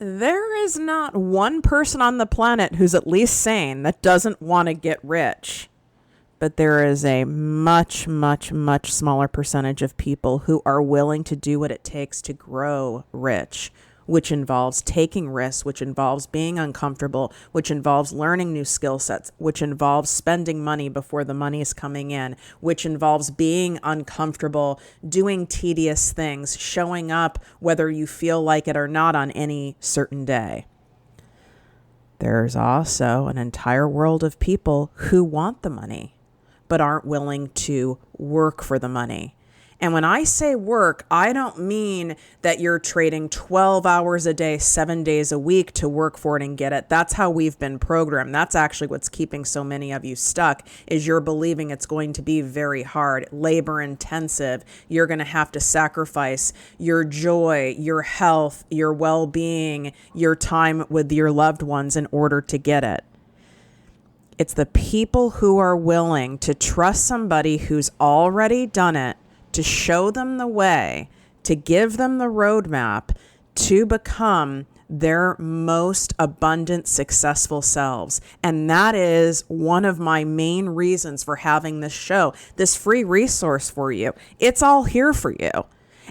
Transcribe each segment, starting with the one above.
There is not one person on the planet who's at least sane that doesn't want to get rich. But there is a much, much, much smaller percentage of people who are willing to do what it takes to grow rich, which involves taking risks, which involves being uncomfortable, which involves learning new skill sets, which involves spending money before the money is coming in, which involves being uncomfortable, doing tedious things, showing up whether you feel like it or not on any certain day. There's also an entire world of people who want the money, but aren't willing to work for the money. And when I say work, I don't mean that you're trading 12 hours a day, 7 days a week to work for it and get it. That's how we've been programmed. That's actually what's keeping so many of you stuck, is you're believing it's going to be very hard, labor intensive. You're going to have to sacrifice your joy, your health, your well-being, your time with your loved ones in order to get it. It's the people who are willing to trust somebody who's already done it, to show them the way, to give them the roadmap to become their most abundant, successful selves. And that is one of my main reasons for having this show, this free resource for you. It's all here for you.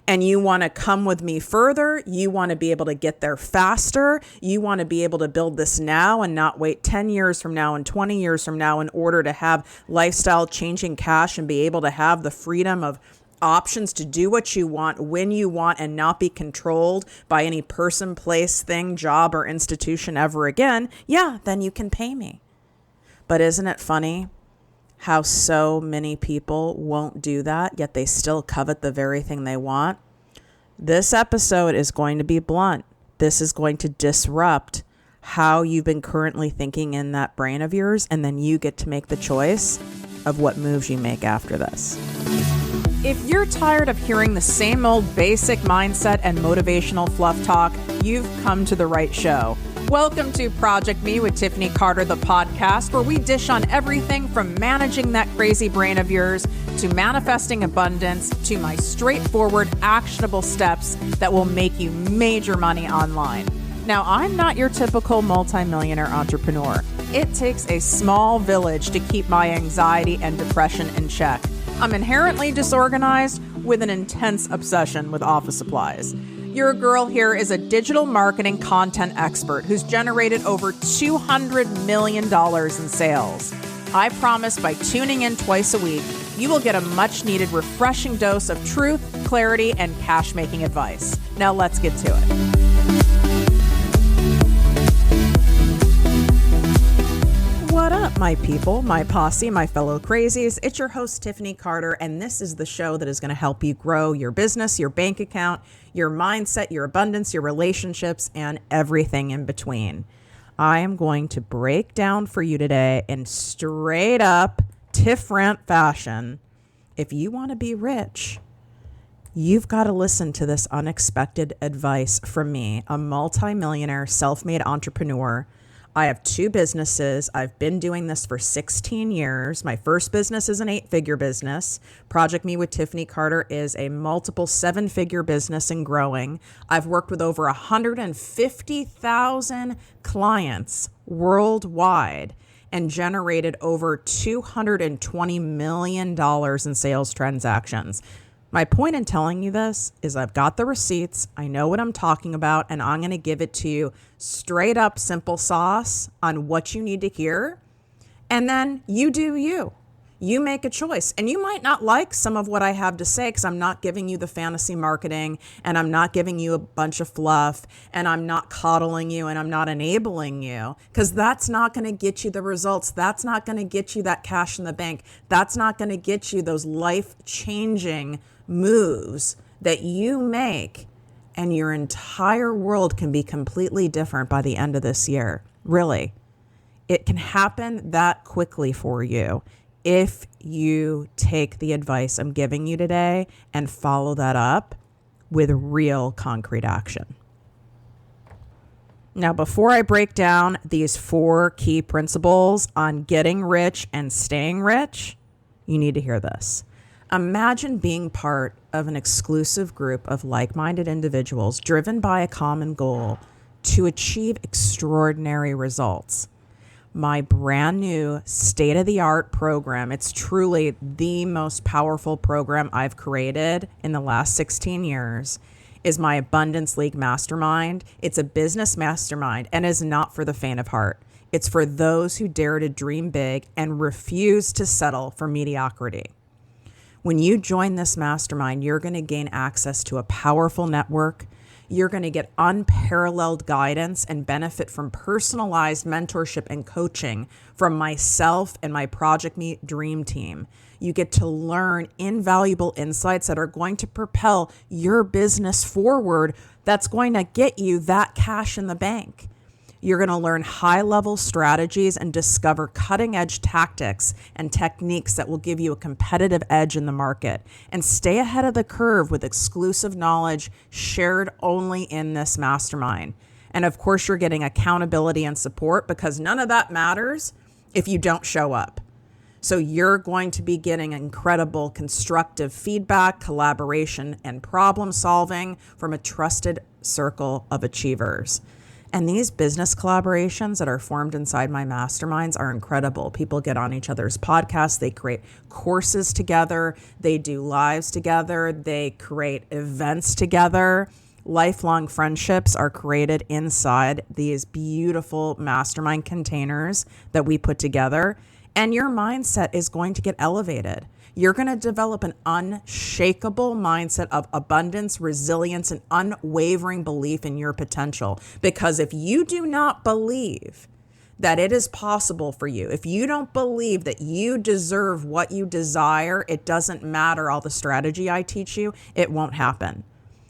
And you want to come with me further. You want to be able to get there faster. You want to be able to build this now and not wait 10 years from now and 20 years from now in order to have lifestyle changing cash and be able to have the freedom of options to do what you want, when you want, and not be controlled by any person, place, thing, job, or institution ever again. Yeah, then you can pay me. But isn't it funny how so many people won't do that, yet they still covet the very thing they want? This episode is going to be blunt. This is going to disrupt how you've been currently thinking in that brain of yours, and then you get to make the choice of what moves you make after this. If you're tired of hearing the same old basic mindset and motivational fluff talk, you've come to the right show. Welcome to Project Me with Tiffany Carter, the podcast, where we dish on everything from managing that crazy brain of yours to manifesting abundance to my straightforward, actionable steps that will make you major money online. Now, I'm not your typical multi-millionaire entrepreneur. It takes a small village to keep my anxiety and depression in check. I'm inherently disorganized with an intense obsession with office supplies. Your girl here is a digital marketing content expert who's generated over $200 million in sales. I promise by tuning in twice a week, you will get a much needed refreshing dose of truth, clarity, and cash making advice. Now let's get to it. What up, my people, my posse, my fellow crazies? It's your host, Tiffany Carter, and this is the show that is going to help you grow your business, your bank account, your mindset, your abundance, your relationships, and everything in between. I am going to break down for you today in straight up Tiff Rant fashion. If you want to be rich, you've got to listen to this unexpected advice from me, a multi-millionaire self-made entrepreneur. I have 2 businesses. I've been doing this for 16 years. My first business is an 8-figure business. ProjectME with Tiffany Carter is a multiple 7-figure business and growing. I've worked with over 150,000 clients worldwide and generated over $220 million in sales transactions. My point in telling you this is I've got the receipts, I know what I'm talking about, and I'm going to give it to you straight up simple sauce on what you need to hear. And then you do you. You make a choice. And you might not like some of what I have to say because I'm not giving you the fantasy marketing and I'm not giving you a bunch of fluff and I'm not coddling you and I'm not enabling you, because that's not going to get you the results. That's not going to get you that cash in the bank. That's not going to get you those life-changing moves that you make, and your entire world can be completely different by the end of this year. Really, it can happen that quickly for you if you take the advice I'm giving you today and follow that up with real concrete action. Now, before I break down these 4 key principles on getting rich and staying rich, you need to hear this. Imagine being part of an exclusive group of like-minded individuals driven by a common goal to achieve extraordinary results. My brand new state-of-the-art program, it's truly the most powerful program I've created in the last 16 years, is my Abundance League Mastermind. It's a business mastermind and is not for the faint of heart. It's for those who dare to dream big and refuse to settle for mediocrity. When you join this mastermind, you're going to gain access to a powerful network. You're going to get unparalleled guidance and benefit from personalized mentorship and coaching from myself and my ProjectME Dream Team. You get to learn invaluable insights that are going to propel your business forward, that's going to get you that cash in the bank. You're going to learn high-level strategies and discover cutting-edge tactics and techniques that will give you a competitive edge in the market, and stay ahead of the curve with exclusive knowledge shared only in this mastermind. And of course, you're getting accountability and support, because none of that matters if you don't show up. So you're going to be getting incredible constructive feedback, collaboration, and problem solving from a trusted circle of achievers. And these business collaborations that are formed inside my masterminds are incredible. People get on each other's podcasts. They create courses together. They do lives together. They create events together. Lifelong friendships are created inside these beautiful mastermind containers that we put together. And your mindset is going to get elevated. You're going to develop an unshakable mindset of abundance, resilience, and unwavering belief in your potential. Because if you do not believe that it is possible for you, if you don't believe that you deserve what you desire, it doesn't matter all the strategy I teach you, it won't happen.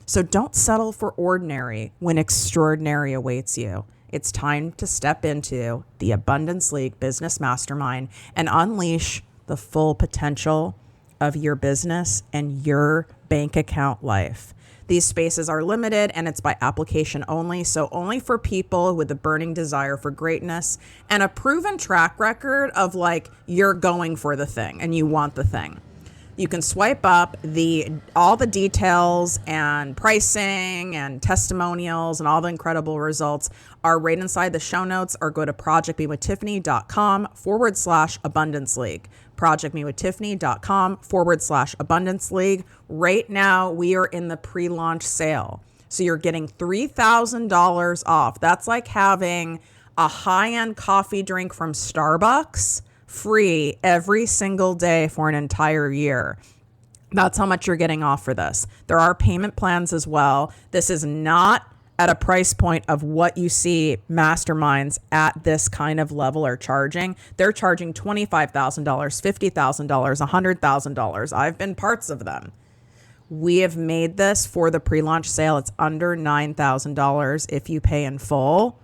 So don't settle for ordinary when extraordinary awaits you. It's time to step into the Abundance League Business Mastermind and unleash the full potential of your business and your bank account life. These spaces are limited and it's by application only, so only for people with a burning desire for greatness and a proven track record of you're going for the thing and you want the thing. You can swipe up all the details and pricing and testimonials, and all the incredible results are right inside the show notes, or go to projectmewithtiffany.com/abundance league. projectmewithtiffany.com/abundance league. Right now, we are in the pre-launch sale. So you're getting $3,000 off. That's like having a high-end coffee drink from Starbucks free every single day for an entire year. That's how much you're getting off for this. There are payment plans as well. This is not at a price point of what you see masterminds at this kind of level are charging. They're charging $25,000, $50,000, $100,000. I've been parts of them. We have made this for the pre-launch sale. It's under $9,000 if you pay in full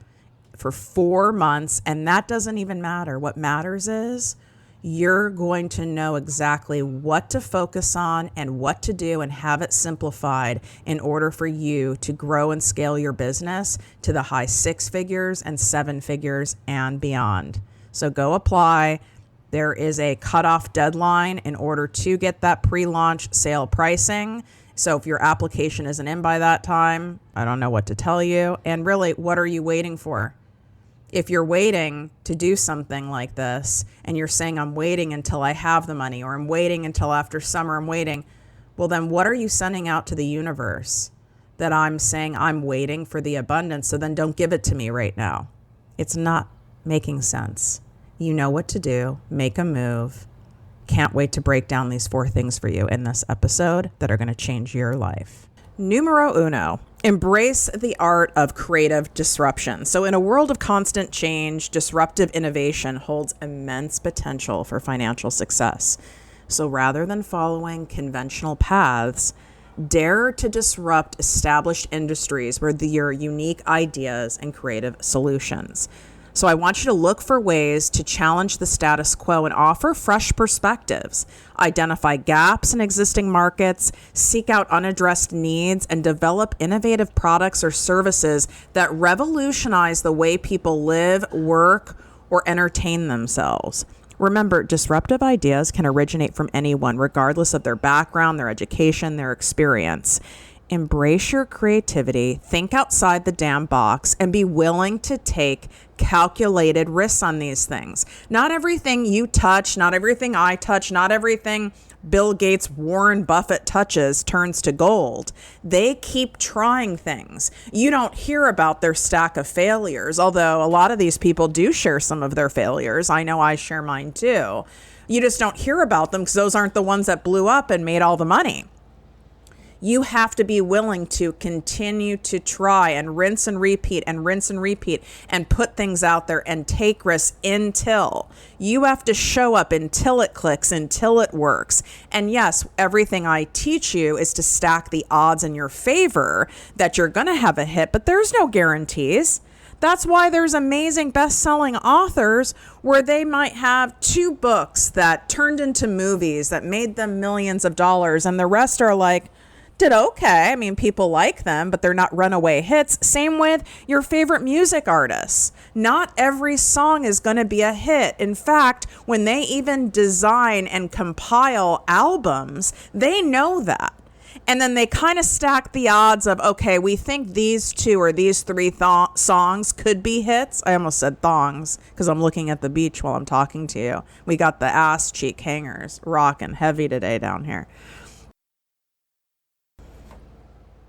for 4 months, and that doesn't even matter. What matters is you're going to know exactly what to focus on and what to do and have it simplified in order for you to grow and scale your business to the high 6 figures and 7 figures and beyond. So go apply. There is a cutoff deadline in order to get that pre-launch sale pricing. So if your application isn't in by that time, I don't know what to tell you. And really, what are you waiting for? If you're waiting to do something like this and you're saying, I'm waiting until I have the money, or I'm waiting until after summer, I'm waiting. Well, then what are you sending out to the universe? That I'm saying I'm waiting for the abundance, so then don't give it to me right now. It's not making sense. You know what to do. Make a move. Can't wait to break down these 4 things for you in this episode that are going to change your life. Numero uno, embrace the art of creative disruption. So in a world of constant change, disruptive innovation holds immense potential for financial success. So rather than following conventional paths, dare to disrupt established industries with your unique ideas and creative solutions. So I want you to look for ways to challenge the status quo and offer fresh perspectives, identify gaps in existing markets, seek out unaddressed needs, and develop innovative products or services that revolutionize the way people live, work, or entertain themselves. Remember, disruptive ideas can originate from anyone, regardless of their background, their education, their experience. Embrace your creativity, think outside the damn box, and be willing to take calculated risks on these things. Not everything you touch, not everything I touch, not everything Bill Gates, Warren Buffett touches turns to gold. They keep trying things. You don't hear about their stack of failures, although a lot of these people do share some of their failures. I know I share mine too. You just don't hear about them because those aren't the ones that blew up and made all the money. You have to be willing to continue to try and rinse and repeat and rinse and repeat and put things out there and take risks until you have to show up, until it clicks, until it works. And yes, everything I teach you is to stack the odds in your favor that you're going to have a hit, but there's no guarantees. That's why there's amazing best-selling authors where they might have 2 books that turned into movies that made them millions of dollars, and the rest are like, did okay. I mean, people like them, but they're not runaway hits. Same with your favorite music artists. Not every song is going to be a hit. In fact, when they even design and compile albums, they know that. And then they kind of stack the odds of, okay, we think these 2 or these 3 songs could be hits. I almost said thongs because I'm looking at the beach while I'm talking to you. We got the ass cheek hangers rocking heavy today down here.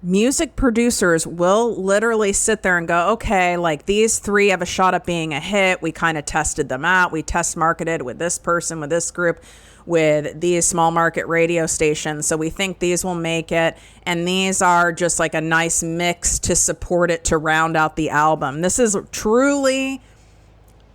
Music producers will literally sit there and go, okay, like these 3 have a shot at being a hit. We kind of tested them out. We test marketed with this person, with this group, with these small market radio stations. So we think these will make it. And these are just like a nice mix to support it, to round out the album. This is truly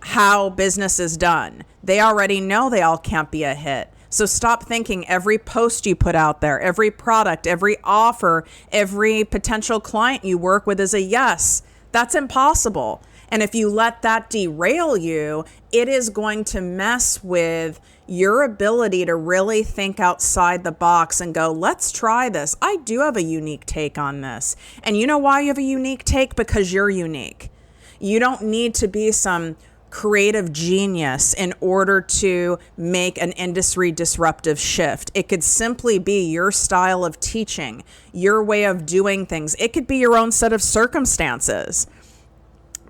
how business is done. They already know they all can't be a hit. So stop thinking every post you put out there, every product, every offer, every potential client you work with is a yes. That's impossible. And if you let that derail you, it is going to mess with your ability to really think outside the box and go, let's try this. I do have a unique take on this. And you know why you have a unique take? Because you're unique. You don't need to be some creative genius in order to make an industry disruptive shift. It could simply be your style of teaching, your way of doing things. It could be your own set of circumstances.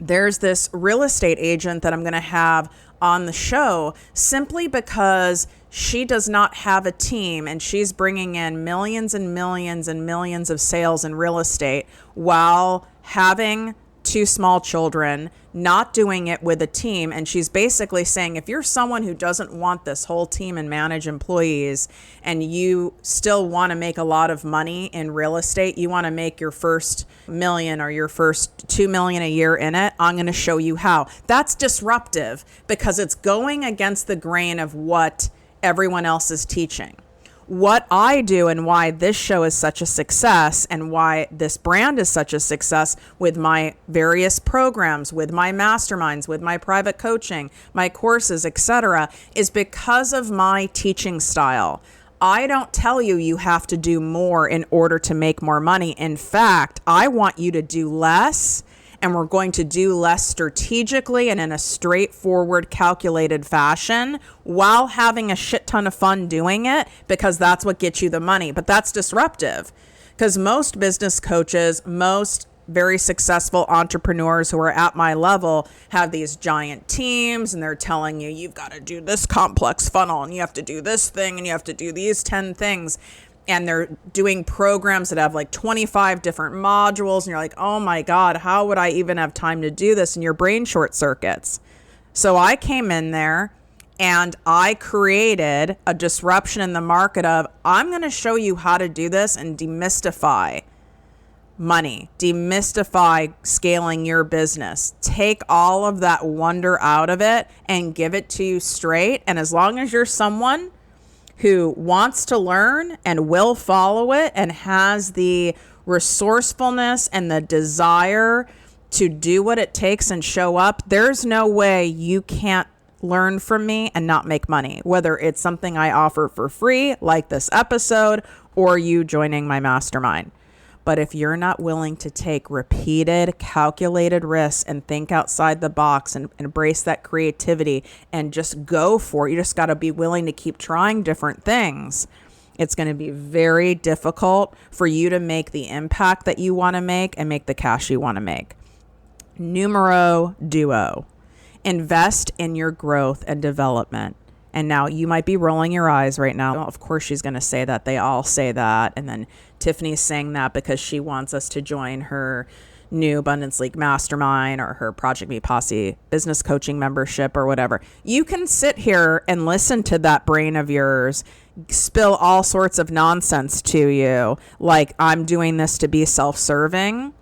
There's this real estate agent that I'm going to have on the show simply because she does not have a team and she's bringing in millions and millions and millions of sales in real estate while having 2 small children, not doing it with a team. And she's basically saying, if you're someone who doesn't want this whole team and manage employees and you still want to make a lot of money in real estate, you want to make your first million or your first 2 million a year in it, I'm going to show you how. That's disruptive because it's going against the grain of what everyone else is teaching. What I do and why this show is such a success and why this brand is such a success with my various programs, with my masterminds, with my private coaching, my courses, etc., is because of my teaching style. I don't tell you you have to do more in order to make more money. In fact, I want you to do less, and we're going to do less strategically and in a straightforward, calculated fashion while having a shit ton of fun doing it, because that's what gets you the money. But that's disruptive because most business coaches, most very successful entrepreneurs who are at my level have these giant teams and they're telling you, you've got to do this complex funnel and you have to do this thing and you have to do these 10 things. And they're doing programs that have like 25 different modules. And you're like, oh my God, how would I even have time to do this? And your brain short circuits. So I came in there and I created a disruption in the market of, I'm going to show you how to do this and demystify money, demystify scaling your business. Take all of that wonder out of it and give it to you straight. And as long as you're someone who wants to learn and will follow it and has the resourcefulness and the desire to do what it takes and show up, there's no way you can't learn from me and not make money, whether it's something I offer for free, like this episode, or you joining my mastermind. But if you're not willing to take repeated, calculated risks and think outside the box and embrace that creativity and just go for it, you just got to be willing to keep trying different things. It's going to be very difficult for you to make the impact that you want to make and make the cash you want to make. Numero duo. Invest in your growth and development. And now you might be rolling your eyes right now. Well, of course she's going to say that. They all say that. And then Tiffany's saying that because she wants us to join her new Abundance League Mastermind or her ProjectME Posse business coaching membership or whatever. You can sit here and listen to that brain of yours spill all sorts of nonsense to you, like I'm doing this to be self-serving.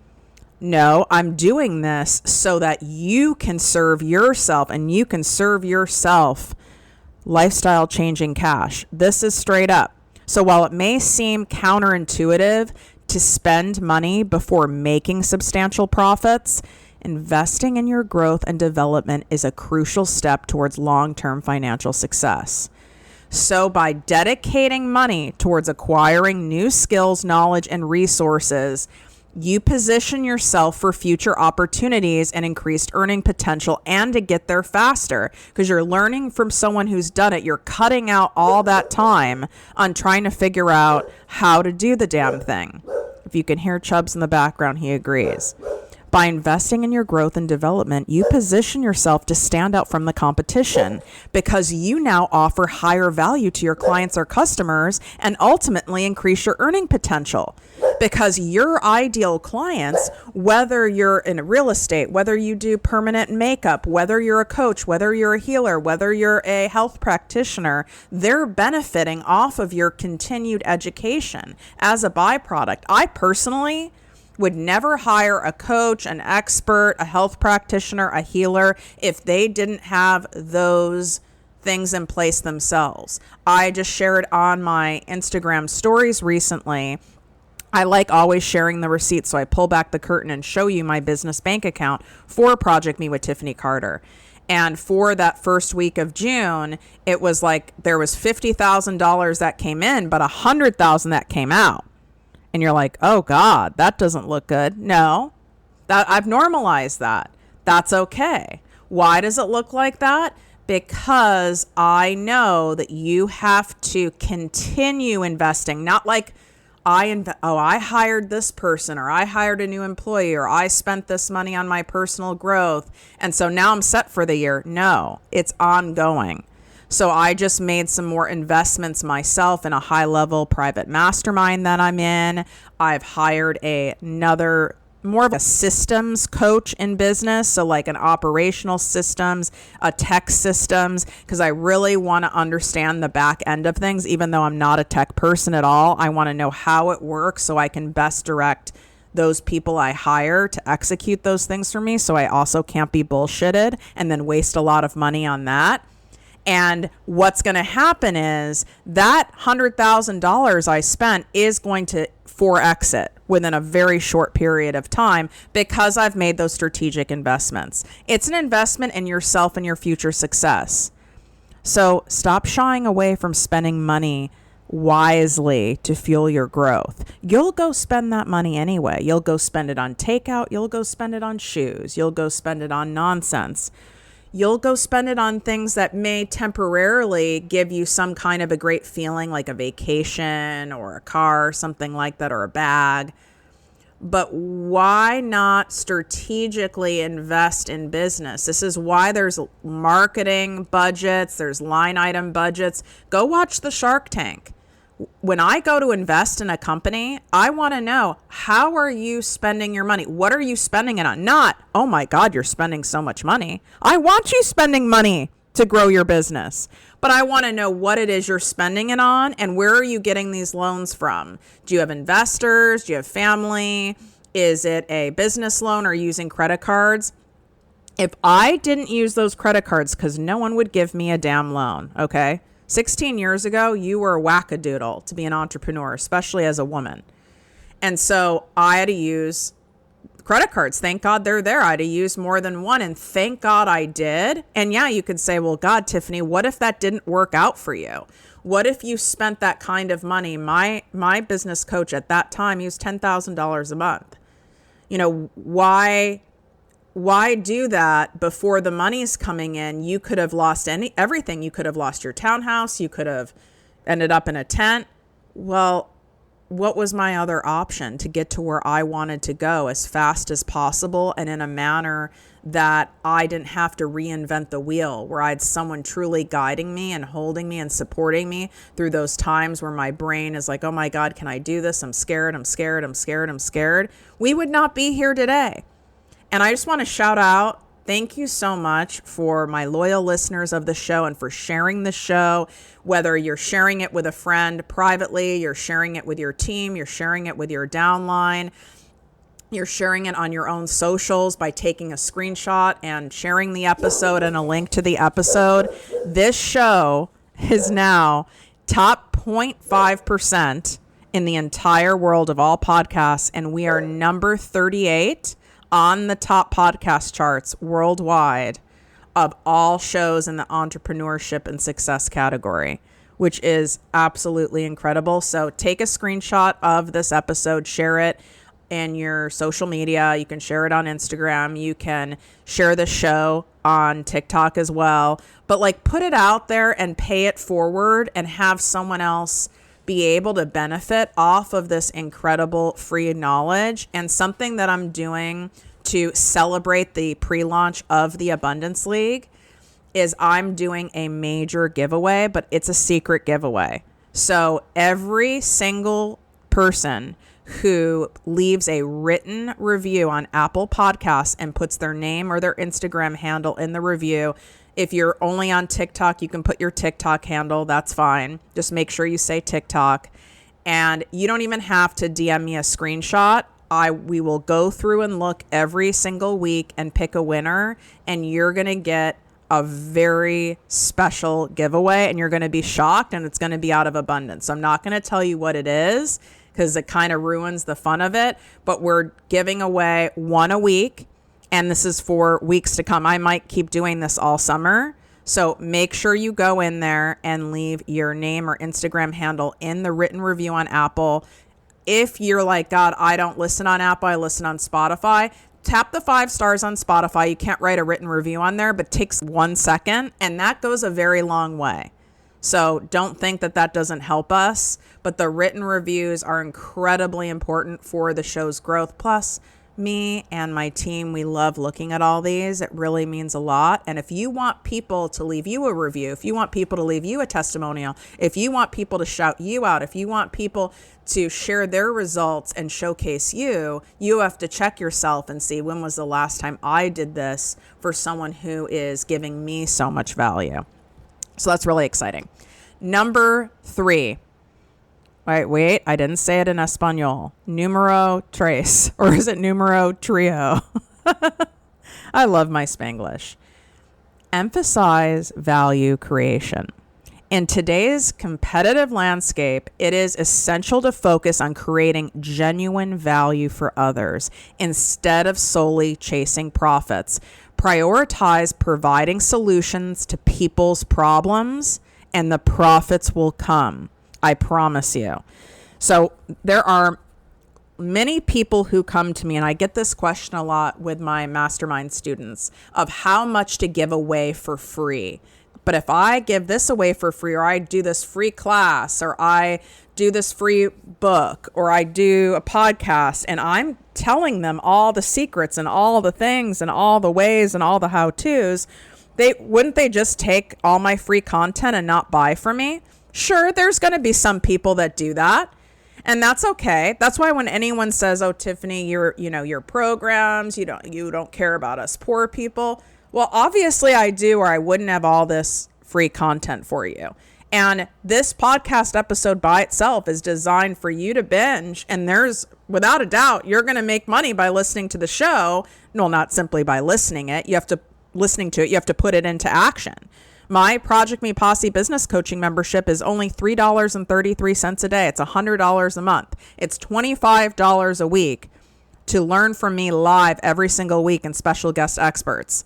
No, I'm doing this so that you can serve yourself, and you can serve yourself lifestyle changing cash. This is straight up. So while it may seem counterintuitive to spend money before making substantial profits, investing in your growth and development is a crucial step towards long-term financial success. So by dedicating money towards acquiring new skills, knowledge, and resources, you position yourself for future opportunities and increased earning potential, and to get there faster because you're learning from someone who's done it. You're cutting out all that time on trying to figure out how to do the damn thing. If you can hear Chubbs in the background, he agrees. By investing in your growth and development, you position yourself to stand out from the competition because you now offer higher value to your clients or customers and ultimately increase your earning potential. Because your ideal clients, whether you're in real estate, whether you do permanent makeup, whether you're a coach, whether you're a healer, whether you're a health practitioner, they're benefiting off of your continued education as a byproduct. I personally would never hire a coach, an expert, a health practitioner, a healer if they didn't have those things in place themselves. I just shared on my Instagram stories recently. I like always sharing the receipts, so I pull back the curtain and show you my business bank account for ProjectME with Tiffany Carter. And for that first week of June, it was like there was $50,000 that came in, but $100,000 that came out. And you're like, oh God, that doesn't look good. No, that I've normalized that. That's okay. Why does it look like that? Because I know that you have to continue investing, not like I hired this person, or I hired a new employee, or I spent this money on my personal growth, and so now I'm set for the year. No, it's ongoing. So I just made some more investments myself in a high-level private mastermind that I'm in. I've hired another more of a systems coach in business, so like an operational systems, a tech systems, because I really want to understand the back end of things. Even though I'm not a tech person at all, I want to know how it works so I can best direct those people I hire to execute those things for me, so I also can't be bullshitted and then waste a lot of money on that. And what's going to happen is that $100,000 I spent is going to 4x it within a very short period of time because I've made those strategic investments. It's an investment in yourself and your future success. So stop shying away from spending money wisely to fuel your growth. You'll go spend that money anyway. You'll go spend it on takeout. You'll go spend it on shoes. You'll go spend it on nonsense. You'll go spend it on things that may temporarily give you some kind of a great feeling, like a vacation or a car, something like that, or a bag. But why not strategically invest in business? This is why there's marketing budgets, there's line item budgets. Go watch the Shark Tank. When I go to invest in a company, I want to know, how are you spending your money? What are you spending it on? Not, oh my God, you're spending so much money. I want you spending money to grow your business, but I want to know what it is you're spending it on and where are you getting these loans from? Do you have investors? Do you have family? Is it a business loan or using credit cards? If I didn't use those credit cards, because no one would give me a damn loan, okay? 16 years ago, you were a wackadoodle to be an entrepreneur, especially as a woman. And so I had to use credit cards. Thank God they're there. I had to use more than one, and thank God I did. And yeah, you could say, well, God, Tiffany, what if that didn't work out for you? What if you spent that kind of money? My business coach at that time used $10,000 a month. You know, why do that before the money's coming in? You could have lost everything. You could have lost your townhouse. You could have ended up in a tent. Well, what was my other option to get to where I wanted to go as fast as possible and in a manner that I didn't have to reinvent the wheel, where I had someone truly guiding me and holding me and supporting me through those times where my brain is like, oh my God, can I do this? I'm scared, I'm scared, I'm scared, I'm scared. We would not be here today. And I just want to shout out, thank you so much for my loyal listeners of the show and for sharing the show, whether you're sharing it with a friend privately, you're sharing it with your team, you're sharing it with your downline, you're sharing it on your own socials by taking a screenshot and sharing the episode and a link to the episode. This show is now top 0.5% in the entire world of all podcasts, and we are number 38 on the top podcast charts worldwide of all shows in the entrepreneurship and success category, which is absolutely incredible. So take a screenshot of this episode, share it in your social media. You can share it on Instagram. You can share the show on TikTok as well. But like, put it out there and pay it forward and have someone else be able to benefit off of this incredible free knowledge. And something that I'm doing to celebrate the pre-launch of the Abundance League is I'm doing a major giveaway, but it's a secret giveaway. So every single person who leaves a written review on Apple Podcasts and puts their name or their Instagram handle in the review. If you're only on TikTok, you can put your TikTok handle. That's fine. Just make sure you say TikTok. And you don't even have to DM me a screenshot. We will go through and look every single week and pick a winner. And you're going to get a very special giveaway. And you're going to be shocked. And it's going to be out of abundance. So I'm not going to tell you what it is, because it kind of ruins the fun of it. But we're giving away one a week, and this is for weeks to come. I might keep doing this all summer. So make sure you go in there and leave your name or Instagram handle in the written review on Apple. If you're like, God, I don't listen on Apple, I listen on Spotify, tap the 5 stars on Spotify. You can't write a written review on there, but it takes 1 second, and that goes a very long way. So don't think that that doesn't help us, but the written reviews are incredibly important for the show's growth. Plus, me and my team, we love looking at all these. It really means a lot. And if you want people to leave you a review, if you want people to leave you a testimonial, if you want people to shout you out, if you want people to share their results and showcase you, you have to check yourself and see, when was the last time I did this for someone who is giving me so much value. So that's really exciting. Number 3. Wait, I didn't say it in Espanol. Numero tres, or is it numero trio? I love my Spanglish. Emphasize value creation. In today's competitive landscape, it is essential to focus on creating genuine value for others instead of solely chasing profits. Prioritize providing solutions to people's problems, and the profits will come. I promise you. So there are many people who come to me, and I get this question a lot with my mastermind students, of how much to give away for free. But if I give this away for free, or I do this free class, or I do this free book, or I do a podcast, and I'm telling them all the secrets and all the things and all the ways and all the how-tos, wouldn't they just take all my free content and not buy from me? Sure, there's going to be some people that do that, and that's okay. That's why when anyone says, "Oh, Tiffany, your programs, you don't care about us poor people." Well, obviously I do, or I wouldn't have all this free content for you. And this podcast episode by itself is designed for you to binge, and there's, without a doubt, you're going to make money by listening to the show. No, not simply by listening to it. You have to put it into action. My ProjectME Posse business coaching membership is only $3.33 a day. It's $100 a month. It's $25 a week to learn from me live every single week and special guest experts.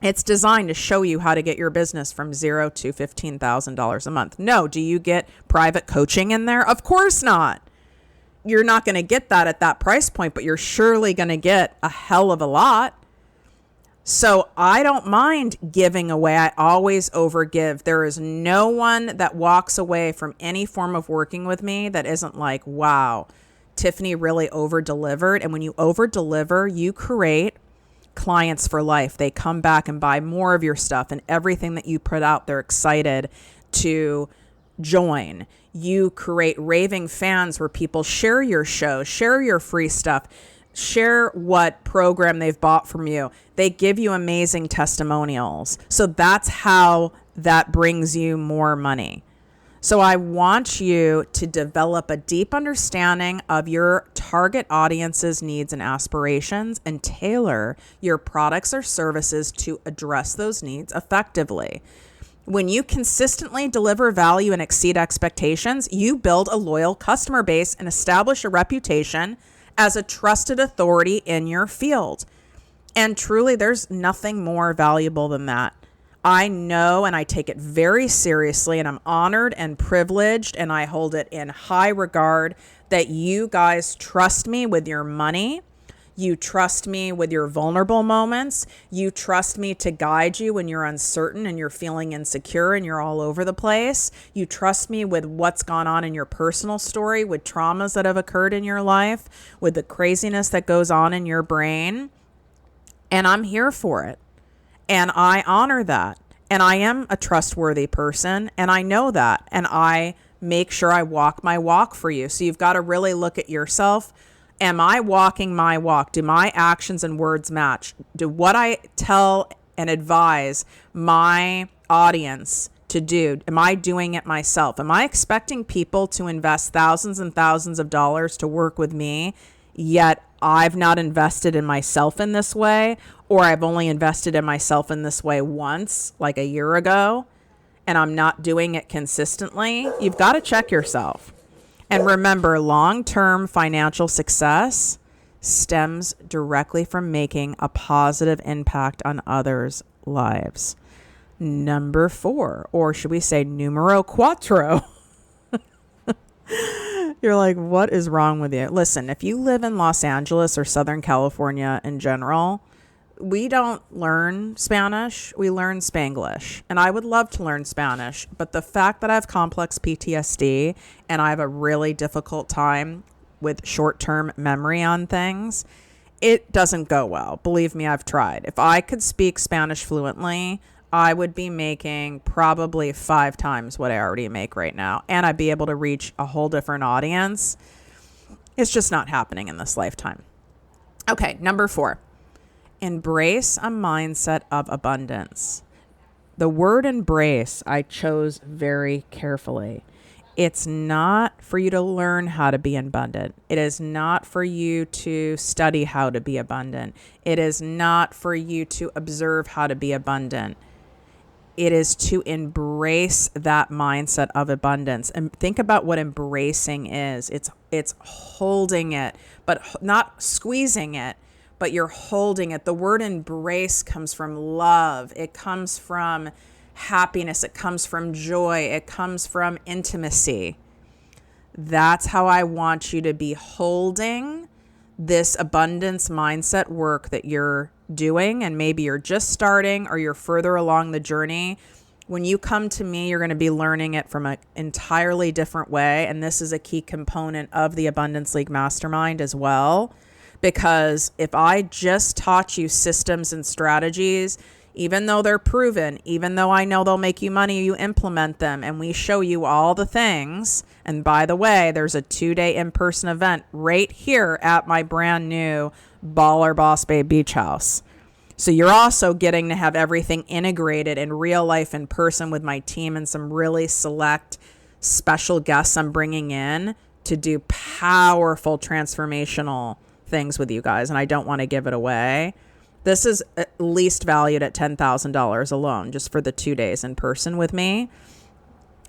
It's designed to show you how to get your business from $0 to $15,000 a month. No, do you get private coaching in there? Of course not. You're not going to get that at that price point, but you're surely going to get a hell of a lot. So I don't mind giving away. I always overgive. There is no one that walks away from any form of working with me that isn't like, wow, Tiffany really over delivered. And when you over deliver, you create clients for life. They come back and buy more of your stuff, and everything that you put out, they're excited to join. You create raving fans where people share your show, share your free stuff, share what program they've bought from you. They give you amazing testimonials. So that's how that brings you more money. So I want you to develop a deep understanding of your target audience's needs and aspirations and tailor your products or services to address those needs effectively. When you consistently deliver value and exceed expectations, you build a loyal customer base and establish a reputation as a trusted authority in your field. And truly, there's nothing more valuable than that. I know, and I take it very seriously, and I'm honored and privileged, and I hold it in high regard that you guys trust me with your money. You trust me with your vulnerable moments. You trust me to guide you when you're uncertain and you're feeling insecure and you're all over the place. You trust me with what's gone on in your personal story, with traumas that have occurred in your life, with the craziness that goes on in your brain. And I'm here for it. And I honor that. And I am a trustworthy person. And I know that. And I make sure I walk my walk for you. So you've got to really look at yourself. Am I walking my walk? Do my actions and words match? Do what I tell and advise my audience to do, am I doing it myself? Am I expecting people to invest thousands and thousands of dollars to work with me, yet I've not invested in myself in this way, or I've only invested in myself in this way once, like a year ago, and I'm not doing it consistently? You've got to check yourself. And remember, long-term financial success stems directly from making a positive impact on others' lives. Number 4, or should we say numero cuatro? You're like, what is wrong with you? Listen, if you live in Los Angeles or Southern California in general, we don't learn Spanish, we learn Spanglish. And I would love to learn Spanish, but the fact that I have complex PTSD and I have a really difficult time with short-term memory on things, it doesn't go well. Believe me, I've tried. If I could speak Spanish fluently, I would be making probably 5 times what I already make right now. And I'd be able to reach a whole different audience. It's just not happening in this lifetime. Okay, number 4. Embrace a mindset of abundance. The word embrace I chose very carefully. It's not for you to learn how to be abundant. It is not for you to study how to be abundant. It is not for you to observe how to be abundant. It is to embrace that mindset of abundance. And think about what embracing is. It's holding it, but not squeezing it, but you're holding it. The word embrace comes from love. It comes from happiness. It comes from joy. It comes from intimacy. That's how I want you to be holding this abundance mindset work that you're doing. And maybe you're just starting or you're further along the journey. When you come to me, you're going to be learning it from an entirely different way. And this is a key component of the Abundance League Mastermind as well. Because if I just taught you systems and strategies, even though they're proven, even though I know they'll make you money, you implement them and we show you all the things. And by the way, there's a 2-day in-person event right here at my brand new Baller Boss Babe Beach House. So you're also getting to have everything integrated in real life in person with my team and some really select special guests I'm bringing in to do powerful transformational things with you guys. And I don't want to give it away. This is at least valued at $10,000 alone just for the 2 days in person with me.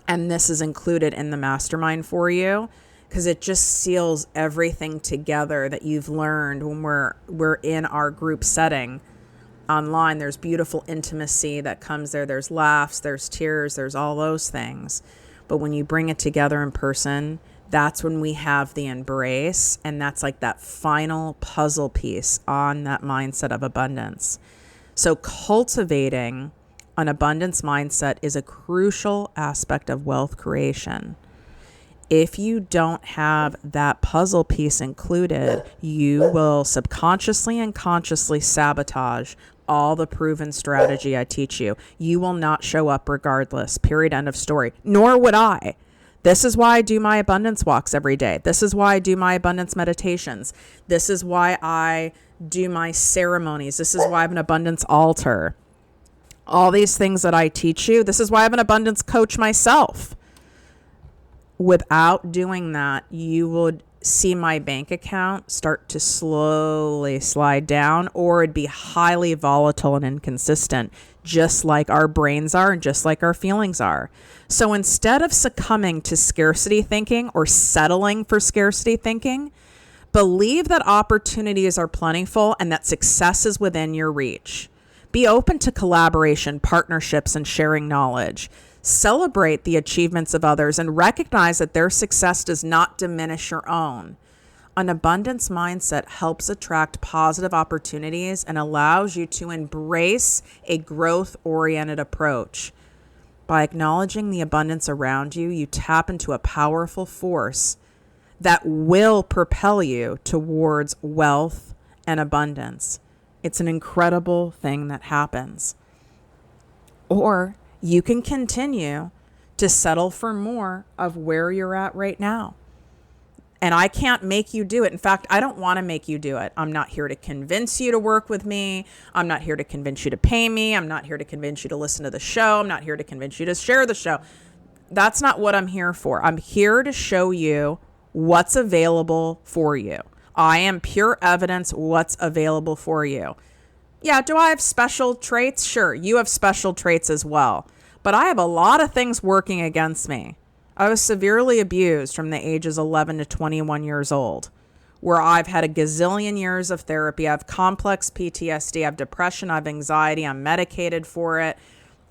And this is included in the mastermind for you because it just seals everything together that you've learned when we're in our group setting online. There's beautiful intimacy that comes there. There's laughs, there's tears, there's all those things. But when you bring it together in person, that's when we have the embrace, and that's like that final puzzle piece on that mindset of abundance. So cultivating an abundance mindset is a crucial aspect of wealth creation. If you don't have that puzzle piece included, you will subconsciously and consciously sabotage all the proven strategy I teach you. You will not show up regardless, period, end of story. Nor would I. This is why I do my abundance walks every day. This is why I do my abundance meditations. This is why I do my ceremonies. This is why I have an abundance altar. All these things that I teach you, this is why I have an abundance coach myself. Without doing that, you would see my bank account start to slowly slide down, or it'd be highly volatile and inconsistent, just like our brains are and just like our feelings are. So instead of succumbing to scarcity thinking or settling for scarcity thinking, believe that opportunities are plentiful and that success is within your reach. Be open to collaboration, partnerships, and sharing knowledge. Celebrate the achievements of others and recognize that their success does not diminish your own. An abundance mindset helps attract positive opportunities and allows you to embrace a growth-oriented approach. By acknowledging the abundance around you, you tap into a powerful force that will propel you towards wealth and abundance. It's an incredible thing that happens. Or you can continue to settle for more of where you're at right now. And I can't make you do it. In fact, I don't want to make you do it. I'm not here to convince you to work with me. I'm not here to convince you to pay me. I'm not here to convince you to listen to the show. I'm not here to convince you to share the show. That's not what I'm here for. I'm here to show you what's available for you. I am pure evidence what's available for you. Yeah, do I have special traits? Sure, you have special traits as well. But I have a lot of things working against me. I was severely abused from the ages 11 to 21 years old, where I've had a gazillion years of therapy. I have complex PTSD, I have depression, I have anxiety, I'm medicated for it.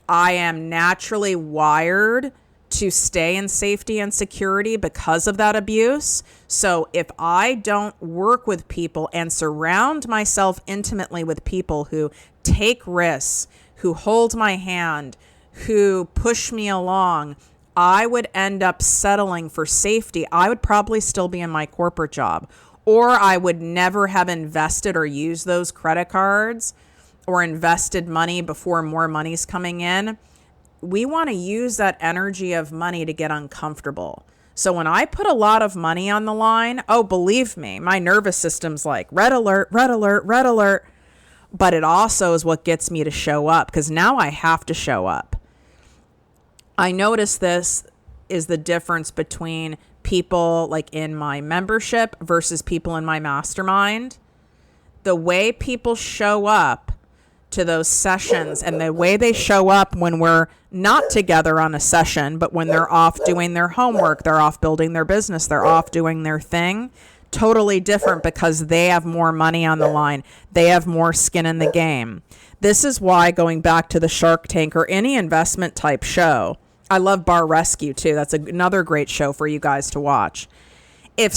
I am naturally wired to stay in safety and security because of that abuse. So if I don't work with people and surround myself intimately with people who take risks, who hold my hand, who push me along, I would end up settling for safety. I would probably still be in my corporate job, or I would never have invested or used those credit cards or invested money before more money's coming in. We want to use that energy of money to get uncomfortable. So when I put a lot of money on the line, oh, believe me, my nervous system's like red alert, red alert, red alert. But it also is what gets me to show up, because now I have to show up. I notice this is the difference between people like in my membership versus people in my mastermind. The way people show up to those sessions and the way they show up when we're not together on a session, but when they're off doing their homework, they're off building their business, they're off doing their thing, totally different because they have more money on the line. They have more skin in the game. This is why, going back to the Shark Tank or any investment type show, I love Bar Rescue too. That's another great show for you guys to watch. If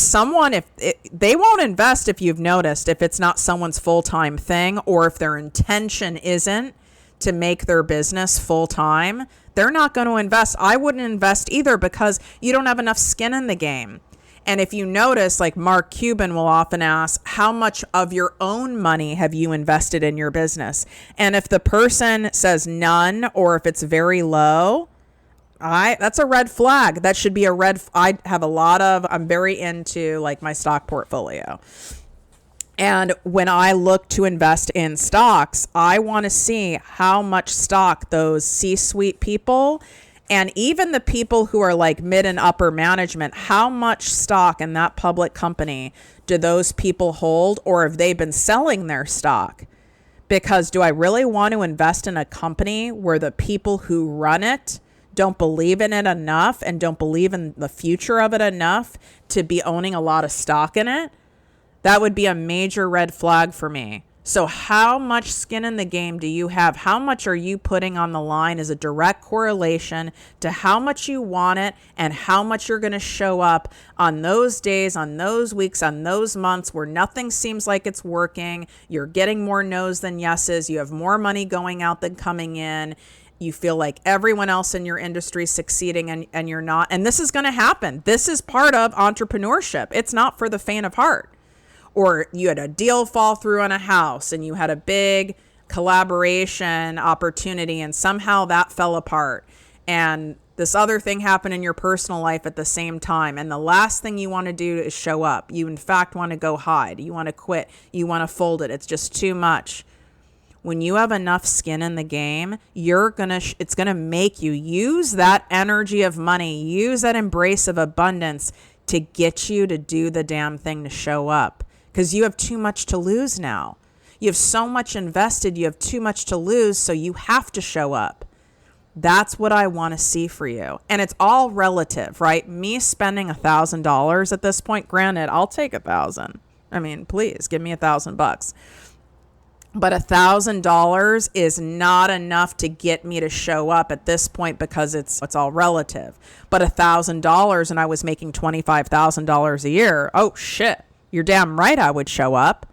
they won't invest, if you've noticed, if it's not someone's full-time thing, or if their intention isn't to make their business full-time, they're not going to invest. I wouldn't invest either because you don't have enough skin in the game. And if you notice, like Mark Cuban will often ask, how much of your own money have you invested in your business? And if the person says none, or if it's very low, that's a red flag. That should be a red. I'm very into like my stock portfolio. And when I look to invest in stocks, I want to see how much stock those C-suite people and even the people who are like mid and upper management, how much stock in that public company do those people hold, or have they been selling their stock? Because do I really want to invest in a company where the people who run it don't believe in it enough and don't believe in the future of it enough to be owning a lot of stock in it? That would be a major red flag for me. So how much skin in the game do you have? How much are you putting on the line is a direct correlation to how much you want it and how much you're going to show up on those days, on those weeks, on those months where nothing seems like it's working. You're getting more no's than yeses. You have more money going out than coming in. You feel like everyone else in your industry is succeeding and you're not. And this is going to happen. This is part of entrepreneurship. It's not for the faint of heart. Or you had a deal fall through on a house and you had a big collaboration opportunity and somehow that fell apart. And this other thing happened in your personal life at the same time. And the last thing you want to do is show up. You, in fact, want to go hide. You want to quit. You want to fold it. It's just too much. When you have enough skin in the game, it's going to make you use that energy of money, use that embrace of abundance to get you to do the damn thing to show up. Because you have too much to lose now. You have so much invested, you have too much to lose, so you have to show up. That's what I want to see for you. And it's all relative, right? Me spending $1,000 at this point, granted, I'll take 1,000. I mean, please give me $1,000. But $1,000 is not enough to get me to show up at this point because it's all relative. But $1,000 and I was making $25,000 a year. Oh shit. You're damn right I would show up.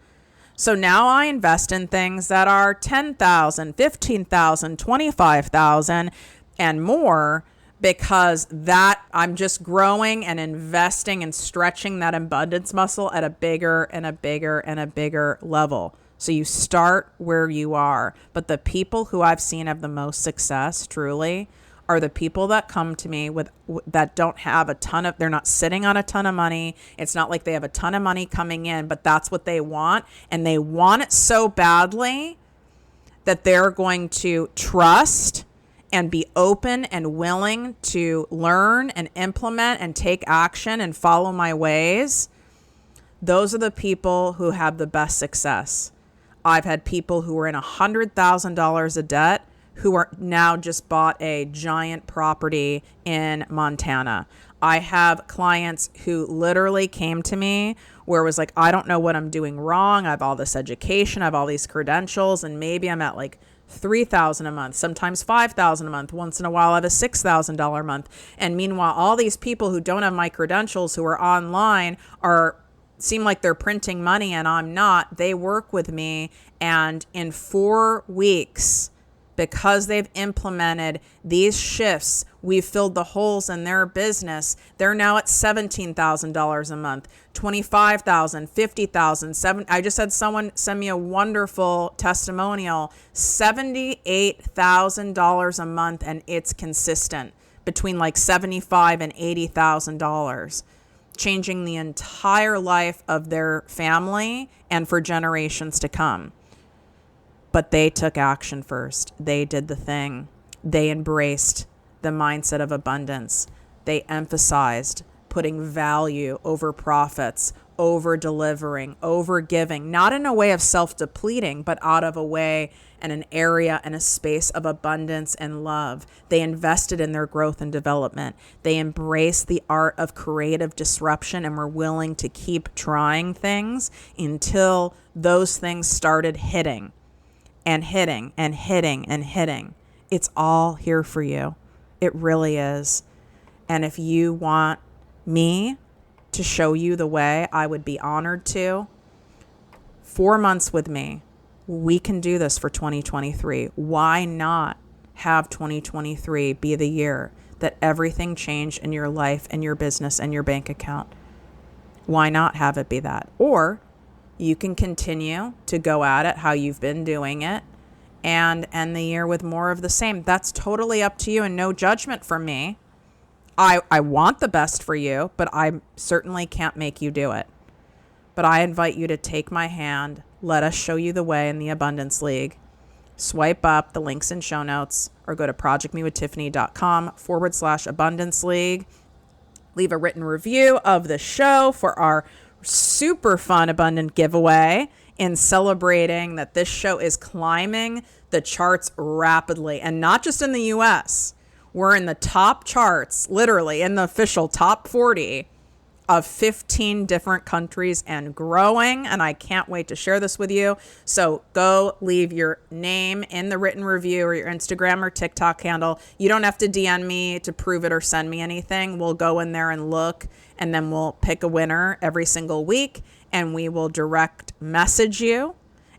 So now I invest in things that are $10,000, $15,000, $25,000 and more because that I'm just growing and investing and stretching that abundance muscle at a bigger and a bigger and a bigger level. So you start where you are. But the people who I've seen have the most success, truly, are the people that come to me that don't have they're not sitting on a ton of money. It's not like they have a ton of money coming in, but that's what they want. And they want it so badly that they're going to trust and be open and willing to learn and implement and take action and follow my ways. Those are the people who have the best success. I've had people who are in $100,000 of debt who are now just bought a giant property in Montana. I have clients who literally came to me where it was like, I don't know what I'm doing wrong. I have all this education, I have all these credentials, and maybe I'm at like $3,000 a month, sometimes $5,000 a month. Once in a while, I have a $6,000 a month. And meanwhile, all these people who don't have my credentials, who are online, seem like they're printing money and I'm not. They work with me, and in 4 weeks, because they've implemented these shifts, we've filled the holes in their business. They're now at $17,000 a month, $25,000, $50,000. I just had someone send me a wonderful testimonial, $78,000 a month, and it's consistent between like $75,000 and $80,000, changing the entire life of their family and for generations to come. But they took action first. They did the thing. They embraced the mindset of abundance. They emphasized putting value over profits, over delivering, over giving, not in a way of self-depleting, but out of a way and an area and a space of abundance and love. They invested in their growth and development. They embraced the art of creative disruption and were willing to keep trying things until those things started hitting. And hitting and hitting and hitting. It's all here for you. It really is. And if you want me to show you the way, I would be honored to. 4 months with me. We can do this for 2023. Why not have 2023 be the year that everything changed in your life and your business and your bank account? Why not have it be that? Or you can continue to go at it how you've been doing it and end the year with more of the same. That's totally up to you and no judgment from me. I want the best for you, but I certainly can't make you do it. But I invite you to take my hand. Let us show you the way in the Abundance League. Swipe up the links in show notes or go to projectmewithtiffany.com/Abundance League. Leave a written review of the show for our super fun abundant giveaway in celebrating that this show is climbing the charts rapidly, and not just in the US. We're in the top charts, literally in the official top 40 of 15 different countries and growing. And I can't wait to share this with you. So go leave your name in the written review or your Instagram or TikTok handle. You don't have to DM me to prove it or send me anything. We'll go in there and look, and then we'll pick a winner every single week, and we will direct message you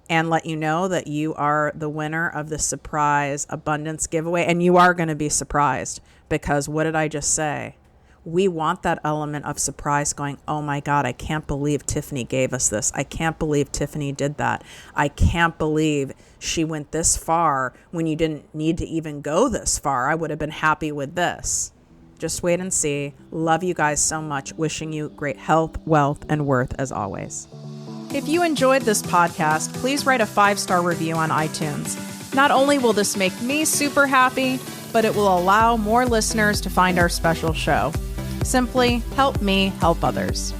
and let you know that you are the winner of the surprise abundance giveaway. And you are going to be surprised, because what did I just say? We want that element of surprise, going, oh my God, I can't believe Tiffany gave us this. I can't believe Tiffany did that. I can't believe she went this far when you didn't need to even go this far. I would have been happy with this. Just wait and see. Love you guys so much. Wishing you great health, wealth, and worth as always. If you enjoyed this podcast, please write a 5-star review on iTunes. Not only will this make me super happy, but it will allow more listeners to find our special show. Simply help me help others.